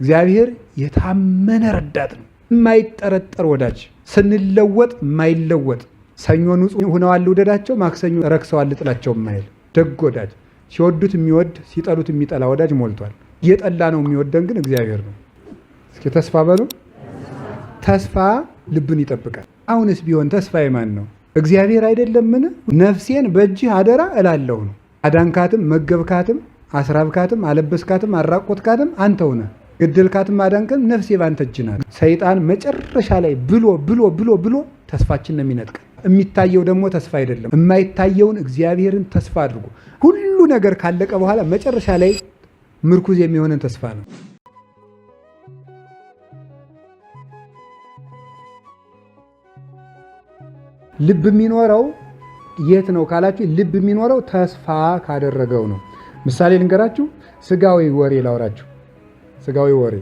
እግዚአብሔር የታመነ ረዳት ነው፣ የማይጠረጠር ወዳጅ፣ ስንለወጥ የማይለወጥ ሰኞ ንጹሕ ሆነዋል ልውደዳቸው፣ ማክሰኞ ረክሰዋል ልጥላቸው የማይል ደግ ወዳጅ፣ ሲወዱት የሚወድ ሲጠሉት የሚጠላ ወዳጅ ሞልቷል። የጠላ ነው የሚወደን ግን እግዚአብሔር ነው። እስኪ ተስፋ በሉ። ተስፋ ልብን ይጠብቃል። አሁንስ ቢሆን ተስፋ የማን ነው? እግዚአብሔር አይደለምን? ነፍሴን በእጅህ አደራ እላለሁ ነው። አዳንካትም፣ መገብካትም፣ አስራብካትም፣ አለበስካትም፣ አራቆትካትም አንተው ነህ። ገደልካትም አዳንክም ነፍሴ ባንተ እጅ ናት። ሰይጣን መጨረሻ ላይ ብሎ ብሎ ብሎ ብሎ ተስፋችን ነው የሚነጥቀን። የሚታየው ደግሞ ተስፋ አይደለም። የማይታየውን እግዚአብሔርን ተስፋ አድርጎ ሁሉ ነገር ካለቀ በኋላ መጨረሻ ላይ ምርኩዝ የሚሆነን ተስፋ ነው። ልብ የሚኖረው የት ነው ካላችሁ፣ ልብ የሚኖረው ተስፋ ካደረገው ነው። ምሳሌ ልንገራችሁ፣ ስጋዊ ወሬ ላውራችሁ። ስጋዊ ወሬ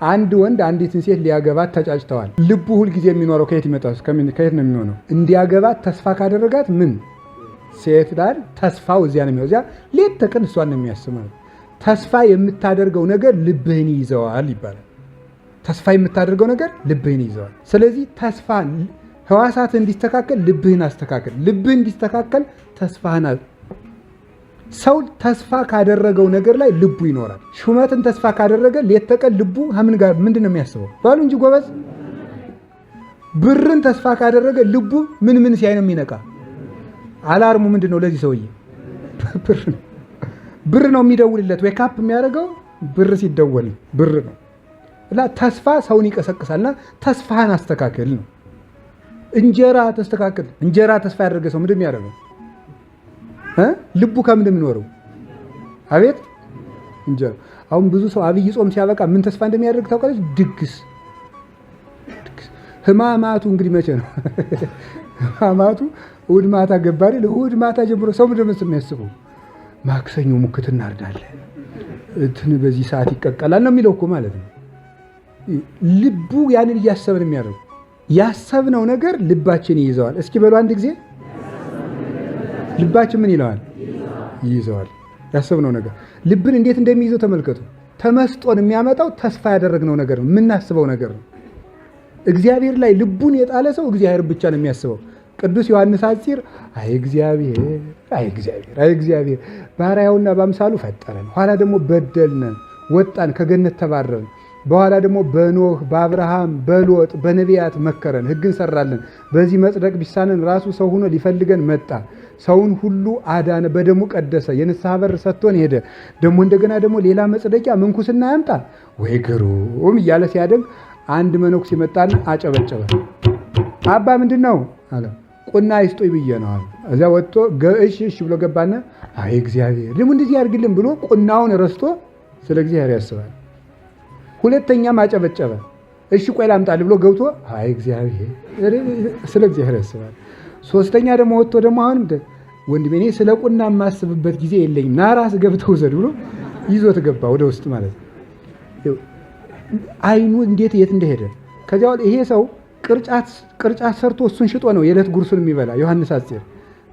አንድ ወንድ አንዲትን ሴት ሊያገባት ተጫጭተዋል። ልቡ ሁልጊዜ የሚኖረው ከየት ይመጣል? ከየት ነው የሚሆነው? እንዲያገባት ተስፋ ካደረጋት ምን ሴት ዳር ተስፋው እዚያ ነው የሚሆነው። እዚያ ሌት ተቀን እሷን ነው የሚያስመው። ተስፋ የምታደርገው ነገር ልብህን ይዘዋል ይባላል። ተስፋ የምታደርገው ነገር ልብህን ይዘዋል። ስለዚህ ተስፋ ህዋሳት እንዲስተካከል ልብህን አስተካከል። ልብህ እንዲስተካከል ተስፋህን ሰው ተስፋ ካደረገው ነገር ላይ ልቡ ይኖራል። ሹመትን ተስፋ ካደረገ ሌት ተቀን ልቡ ምን ጋር ምንድን ነው የሚያስበው? ባሉ እንጂ ጎበዝ። ብርን ተስፋ ካደረገ ልቡ ምን ሲያይ ነው የሚነቃ? አላርሙ ምንድን ነው ለዚህ ሰውዬ? ብር ነው የሚደውልለት። ወይ ካፕ የሚያደርገው ብር ሲደወል ብር ነው። እና ተስፋ ሰውን ይቀሰቅሳልና ተስፋህን አስተካከል ነው። እንጀራ ተስተካከል። እንጀራ ተስፋ ያደረገ ሰው ምንድን የሚያደርገው? ልቡ ከምንድን የሚኖረው? አቤት እንጀራ። አሁን ብዙ ሰው አብይ ጾም ሲያበቃ ምን ተስፋ እንደሚያደርግ ታውቃለች? ድግስ። ህማማቱ እንግዲህ መቼ ነው? ህማማቱ እሑድ ማታ ገባሪ። እሑድ ማታ ጀምሮ ሰው ምንድን ነው የሚያስበው? ማክሰኞ ሙክት እናርዳለን፣ እንትን በዚህ ሰዓት ይቀቀላል ነው የሚለው እኮ ማለት ነው። ልቡ ያንን እያሰብን የሚያደርገው ያሰብነው ነገር ልባችን ይይዘዋል። እስኪ በሉ አንድ ጊዜ ልባችን ምን ይለዋል? ይይዘዋል። ያሰብነው ነገር ልብን እንዴት እንደሚይዘው ተመልከቱ። ተመስጦን የሚያመጣው ተስፋ ያደረግነው ነገር ነው፣ የምናስበው ነገር ነው። እግዚአብሔር ላይ ልቡን የጣለ ሰው እግዚአብሔር ብቻ ነው የሚያስበው። ቅዱስ ዮሐንስ አፂር አይ እግዚአብሔር ባሪያውና በአምሳሉ ፈጠረን፣ ኋላ ደግሞ በደልነን፣ ወጣን፣ ከገነት ተባረርን፣ በኋላ ደግሞ በኖህ በአብርሃም በሎጥ በነቢያት መከረን፣ ሕግን ሰራለን። በዚህ መጽደቅ ቢሳነን ራሱ ሰው ሆኖ ሊፈልገን መጣ። ሰውን ሁሉ አዳነ፣ በደሙ ቀደሰ፣ የንስሐ በር ሰጥቶን ሄደ። ደግሞ እንደገና ደግሞ ሌላ መጽደቂያ ምንኩስና ያምጣ ወይ ግሩም እያለ ሲያደግ አንድ መነኩሴ መጣና አጨበጨበ። አባ ምንድን ነው አለ። ቁና ይስጦኝ ብዬ ነው አለ። እዚያ ወጥቶ እሺ ብሎ ገባና አይ እግዚአብሔር ደግሞ እንደዚህ ያድርግልን ብሎ ቁናውን ረስቶ ስለ እግዚአብሔር ያስባል። ሁለተኛም አጨበጨበ። እሺ ቆይ ላምጣልህ ብሎ ገብቶ አይ እግዚአብሔር ስለ እግዚአብሔር ያስባል። ሶስተኛ ደግሞ ወጥቶ ደግሞ አሁንም ወንድሜ እኔ ስለ ቁና የማስብበት ጊዜ የለኝም ና ራስህ ገብተህ ውሰድ ብሎ ይዞት ገባ ወደ ውስጥ ማለት ነው። አይኑ እንዴት የት እንደሄደ። ከዚያ ይሄ ሰው ቅርጫት ሰርቶ እሱን ሽጦ ነው የዕለት ጉርሱን የሚበላ። ዮሐንስ አፂር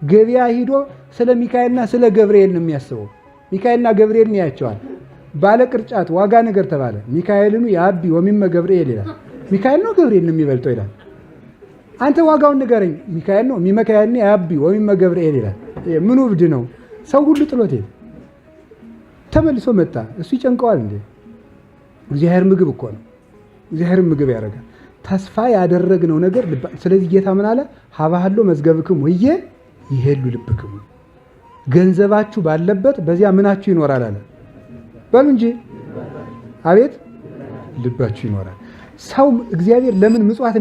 ገበያ ሂዶ ስለ ሚካኤልና ስለ ገብርኤል ነው የሚያስበው። ሚካኤልና ገብርኤልን ያያቸዋል። ባለ ቅርጫት ዋጋ ነገር ተባለ። ሚካኤልኑ የአቢ ወሚመ ገብርኤል ይላል። ሚካኤል ነው ገብርኤል ነው የሚበልጠው ይላል። አንተ ዋጋውን ንገረኝ። ሚካኤል ነው ሚካኤል ነው የአቢ ወሚመ ገብርኤል ይላል። ምኑ እብድ ነው? ሰው ሁሉ ጥሎት ሄደ። ተመልሶ መጣ። እሱ ይጨንቀዋል እንዴ? እግዚአብሔር ምግብ እኮ ነው። እግዚአብሔር ምግብ ያደርጋል። ተስፋ ያደረግነው ነገር ስለዚህ ጌታ ምን አለ? ሀባህሎ መዝገብክሙ ወየ ይሄሉ ልብክሙ፣ ገንዘባችሁ ባለበት በዚያ ምናችሁ ይኖራል አለ። በሉ እንጂ አቤት ልባችሁ ይኖራል። ሰው እግዚአብሔር ለምን ምጽዋት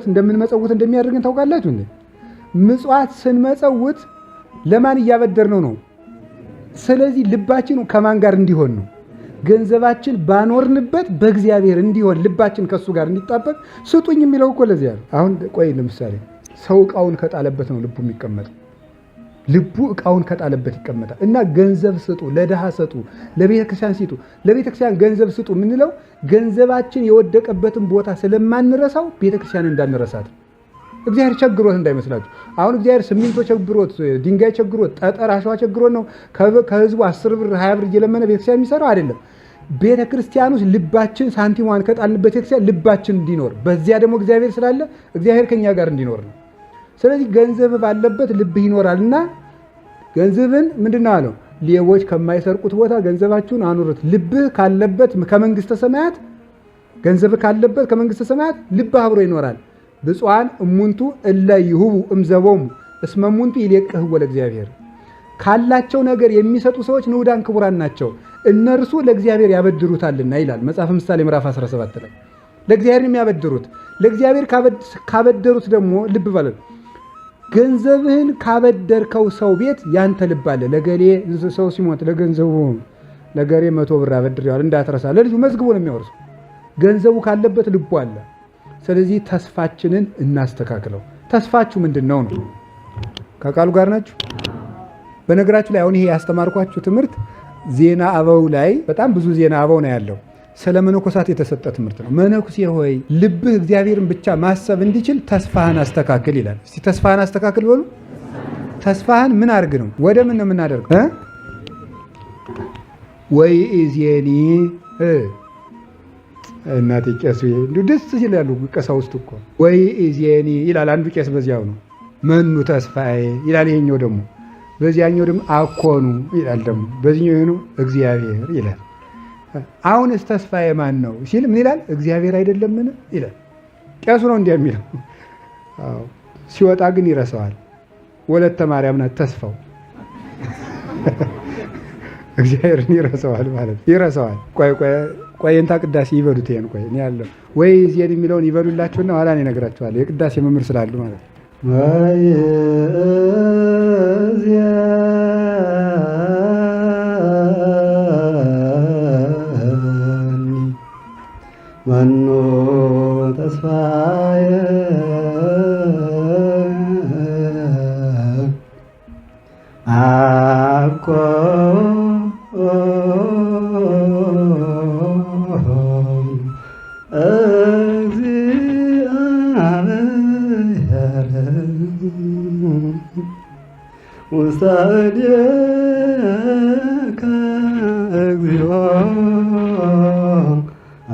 እንደምንመጸውት እንደሚያደርግን ታውቃላችሁ እንዴ? ምጽዋት ስንመጸውት ለማን እያበደርነው ነው? ስለዚህ ልባችን ከማን ጋር እንዲሆን ነው? ገንዘባችን ባኖርንበት በእግዚአብሔር እንዲሆን ልባችን ከሱ ጋር እንዲጣበቅ ስጡኝ የሚለው እኮ ለዚያ ነው። አሁን ቆይ ለምሳሌ ሰው ዕቃውን ከጣለበት ነው ልቡ የሚቀመጠው። ልቡ ዕቃውን ከጣለበት ይቀመጣል። እና ገንዘብ ስጡ፣ ለድሃ ስጡ፣ ለቤተክርስቲያን ስጡ። ለቤተክርስቲያን ገንዘብ ስጡ የምንለው ገንዘባችን የወደቀበትን ቦታ ስለማንረሳው ቤተክርስቲያን እንዳንረሳት። እግዚአብሔር ቸግሮት እንዳይመስላችሁ። አሁን እግዚአብሔር ሲሚንቶ ቸግሮት፣ ድንጋይ ቸግሮት፣ ጠጠር አሸዋ ቸግሮት ነው ከህዝቡ 10 ብር 20 ብር እየለመነ ቤተክርስቲያን የሚሰራው አይደለም። ቤተ ክርስቲያን ውስጥ ልባችን ሳንቲሟን ከጣልንበት ቤተክርስቲያን ልባችን እንዲኖር በዚያ ደግሞ እግዚአብሔር ስላለ እግዚአብሔር ከኛ ጋር እንዲኖር ነው። ስለዚህ ገንዘብ ባለበት ልብህ ይኖራልና ገንዘብን ምንድነው አለው? ሌቦች ከማይሰርቁት ቦታ ገንዘባችሁን አኑሩት። ልብህ ካለበት ከመንግስተ ሰማያት ገንዘብ ካለበት ከመንግስተ ሰማያት ልብህ አብሮ ይኖራል። ብፁዓን እሙንቱ እለ ይሁቡ እምዘቦሙ እስመ እሙንቱ ይሌቅህዎ ለእግዚአብሔር። ካላቸው ነገር የሚሰጡ ሰዎች ንዑዳን ክቡራን ናቸው፣ እነርሱ ለእግዚአብሔር ያበድሩታልና ይላል መጽሐፈ ምሳሌ ምዕራፍ 17 ላይ። ለእግዚአብሔር የሚያበድሩት ለእግዚአብሔር ካበደሩት ደግሞ ልብ በለ ገንዘብህን ካበደርከው ሰው ቤት ያንተ ልብ አለ። ለገሌ ሰው ሲሞት ለገንዘቡ ለገሌ 100 ብር አበድሬዋለሁ እንዳትረሳ ለልጁ መዝግቦ ነው የሚያወርሰው። ገንዘቡ ካለበት ልቡ አለ። ስለዚህ ተስፋችንን እናስተካክለው። ተስፋችሁ ምንድን ነው? ከቃሉ ጋር ናችሁ? በነገራችሁ ላይ አሁን ይሄ ያስተማርኳችሁ ትምህርት ዜና አበው ላይ በጣም ብዙ ዜና አበው ነው ያለው። ስለ መነኮሳት የተሰጠ ትምህርት ነው። መነኩሴ ሆይ ልብህ እግዚአብሔርን ብቻ ማሰብ እንዲችል ተስፋህን አስተካክል ይላል። እስቲ ተስፋህን አስተካክል በሉ። ተስፋህን ምን አድርግ ነው? ወደ ምን ነው የምናደርገው? ወይ ኢዜኒ እናቴ ቄስ እንዲሁ ደስ ይላሉ። ቀሳውስት እኮ ወይ ኢዜኒ ይላል አንዱ ቄስ፣ በዚያው ነው መኑ ተስፋዬ ይላል። ይሄኛው ደግሞ በዚያኛው ደግሞ አኮኑ ይላል። ደግሞ በዚህኛው ይሄኑ እግዚአብሔር ይላል። አሁንስ ተስፋዬ ማን ነው ሲል ምን ይላል? እግዚአብሔር አይደለምን ይላል። ቄሱ ነው እንዲያ የሚለው። ሲወጣ ግን ይረሳዋል። ወለተ ማርያም ናት ተስፋው። እግዚአብሔርን ይረሳዋል ማለት ይረሳዋል። ቆይ እንታ ቅዳሴ ይበሉት። ይሄን ቆይ እኔ ያለው ወይ ዜድ የሚለውን ይበሉላችሁና ኋላ እኔ እነግራችኋለሁ። የቅዳሴ መምህር ስላሉ ማለት ነው። ወይ መኑ ተስፋዬ አኮ ውሳዴከ እግዚኦ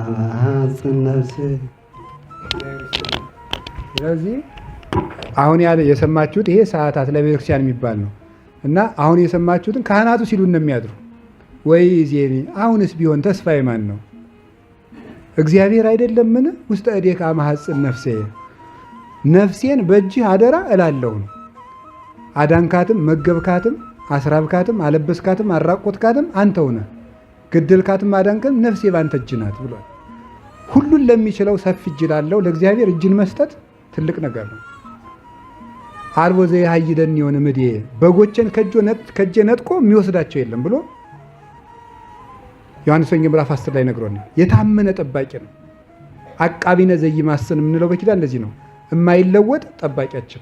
አማጽን ነፍሴ። ስለዚህ አሁን ያለ የሰማችሁት ይሄ ሰዓታት ለቤተክርስቲያን የሚባል ነው እና አሁን የሰማችሁትን ካህናቱ ሲሉ እንደሚያድሩ ወይ ዜኒ አሁንስ ቢሆን ተስፋዬ ማን ነው? እግዚአብሔር አይደለምን? ውስተ እዴከ አማጽን ነፍሴ ነፍሴን በእጅህ አደራ እላለሁ ነው። አዳንካትም፣ መገብካትም፣ አስራብካትም፣ አለበስካትም፣ አራቆትካትም አንተው ነህ። ገደልካትም አዳንክም ነፍሴ ባንተ እጅ ናት ብሏል። ሁሉን ለሚችለው ሰፊ እጅ ላለው ለእግዚአብሔር እጅን መስጠት ትልቅ ነገር ነው። አልቦ ዘየሃይደኒ የሆነ ምድ በጎቼን ከእጄ ነጥቆ የሚወስዳቸው የለም ብሎ ዮሐንስ ወንጌል ምዕራፍ 10 ላይ ነግሮናል። የታመነ ጠባቂ ነው። አቃቢነ ዘይማስን የምንለው በኪዳን እንደዚህ ነው፣ የማይለወጥ ጠባቂያቸው።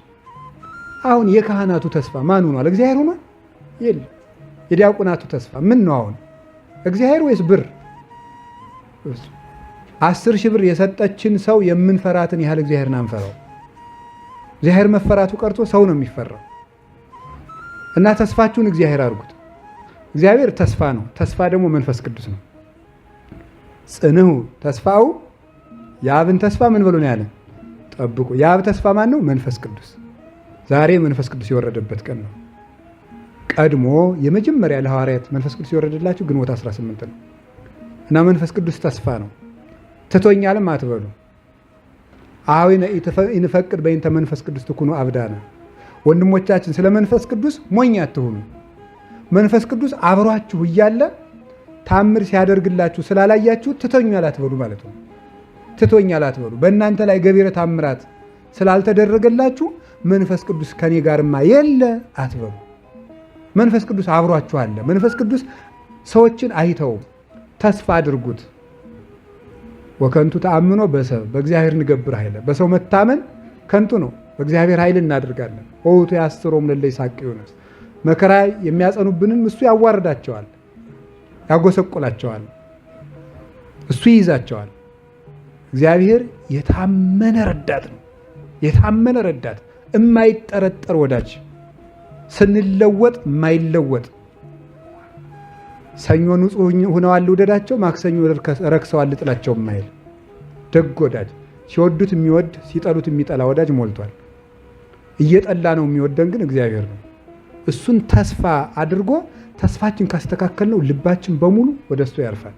አሁን የካህናቱ ተስፋ ማን ሆኗል? እግዚአብሔር ሆኗል? የለም። የዲያቆናቱ ተስፋ ምን ነው አሁን? እግዚአብሔር ወይስ ብር? 10,000 ብር የሰጠችን ሰው የምንፈራትን ያህል እግዚአብሔርን አንፈራው። እግዚአብሔር መፈራቱ ቀርቶ ሰው ነው የሚፈራው። እና ተስፋችሁን እግዚአብሔር አድርጉት። እግዚአብሔር ተስፋ ነው። ተስፋ ደግሞ መንፈስ ቅዱስ ነው። ጽንሑ ተስፋው የአብን ተስፋ ምን ብሎ ነው ያለ? ጠብቁ። የአብ ተስፋ ማን ነው? መንፈስ ቅዱስ። ዛሬ መንፈስ ቅዱስ የወረደበት ቀን ነው። ቀድሞ የመጀመሪያ ለሐዋርያት መንፈስ ቅዱስ የወረደላችሁ ግንቦት 18 ነው እና መንፈስ ቅዱስ ተስፋ ነው። ትቶኛልም አትበሉ። አሁን ይንፈቅድ በእንተ መንፈስ ቅዱስ ትኩኑ አብዳነ። ወንድሞቻችን ስለ መንፈስ ቅዱስ ሞኝ አትሁኑ። መንፈስ ቅዱስ አብሯችሁ እያለ ታምር ሲያደርግላችሁ ስላላያችሁ ትቶኛል አትበሉ ማለት ነው። ትቶኛል አትበሉ። በእናንተ ላይ ገቢረ ታምራት ስላልተደረገላችሁ መንፈስ ቅዱስ ከኔ ጋርማ የለ አትበሉ። መንፈስ ቅዱስ አብሯችሁ አለ። መንፈስ ቅዱስ ሰዎችን አይተውም። ተስፋ አድርጉት። ወከንቱ ተአምኖ በሰብ በእግዚአብሔር እንገብር ኃይለ። በሰው መታመን ከንቱ ነው። በእግዚአብሔር ኃይል እናደርጋለን። ኦቱ ያስሮም ለለ ይሳቅ ዮናስ። መከራ የሚያጸኑብንን እሱ ያዋርዳቸዋል፣ ያጎሰቁላቸዋል፣ እሱ ይይዛቸዋል። እግዚአብሔር የታመነ ረዳት ነው። የታመነ ረዳት፣ የማይጠረጠር ወዳጅ፣ ስንለወጥ የማይለወጥ ሰኞ ንጹህ ሆነዋል ልውደዳቸው፣ ማክሰኞ ረክሰዋል ልጥላቸው የማይል ደግ ወዳጅ፣ ሲወዱት የሚወድ ሲጠሉት የሚጠላ ወዳጅ ሞልቷል። እየጠላ ነው የሚወደን ግን እግዚአብሔር ነው። እሱን ተስፋ አድርጎ ተስፋችን ካስተካከል ነው ልባችን በሙሉ ወደ እሱ ያርፋል።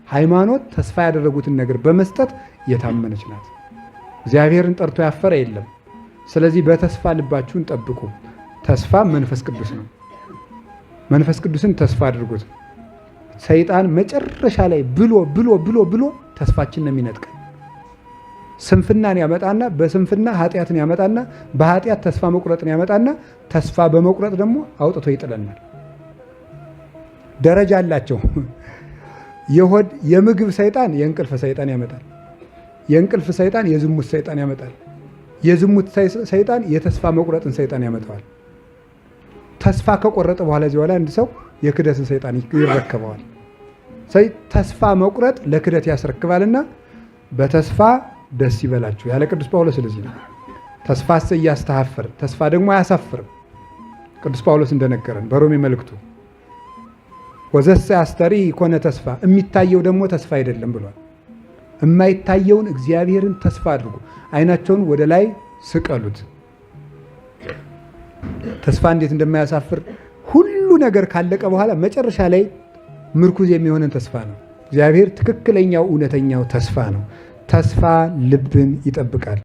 ሃይማኖት ተስፋ ያደረጉትን ነገር በመስጠት የታመነች ናት። እግዚአብሔርን ጠርቶ ያፈረ የለም። ስለዚህ በተስፋ ልባችሁን ጠብቁ። ተስፋ መንፈስ ቅዱስ ነው። መንፈስ ቅዱስን ተስፋ አድርጉት። ሰይጣን መጨረሻ ላይ ብሎ ተስፋችን ነው የሚነጥቀን። ስንፍናን ያመጣና በስንፍና ኃጢአትን ያመጣና በኃጢአት ተስፋ መቁረጥን ያመጣና ተስፋ በመቁረጥ ደግሞ አውጥቶ ይጥለናል። ደረጃ አላቸው። የምግብ ሰይጣን የእንቅልፍ ሰይጣን ያመጣል። የእንቅልፍ ሰይጣን የዝሙት ሰይጣን ያመጣል። የዝሙት ሰይጣን የተስፋ መቁረጥን ሰይጣን ያመጣዋል። ተስፋ ከቆረጠ በኋላ እዚህ በኋላ አንድ ሰው የክደትን ሰይጣን ይረከበዋል። ተስፋ መቁረጥ ለክደት ያስረክባልና በተስፋ ደስ ይበላችሁ ያለ ቅዱስ ጳውሎስ። ስለዚህ ነው ተስፋ እያስተሐፍር፣ ተስፋ ደግሞ አያሳፍርም። ቅዱስ ጳውሎስ እንደነገረን በሮሜ መልእክቱ ወዘሰ አስተሪ ኮነ ተስፋ፣ የሚታየው ደግሞ ተስፋ አይደለም ብሏል። የማይታየውን እግዚአብሔርን ተስፋ አድርጉ፣ አይናቸውን ወደ ላይ ስቀሉት። ተስፋ እንዴት እንደማያሳፍር ሁሉ ነገር ካለቀ በኋላ መጨረሻ ላይ ምርኩዝ የሚሆነን ተስፋ ነው። እግዚአብሔር ትክክለኛው እውነተኛው ተስፋ ነው። ተስፋ ልብን ይጠብቃል።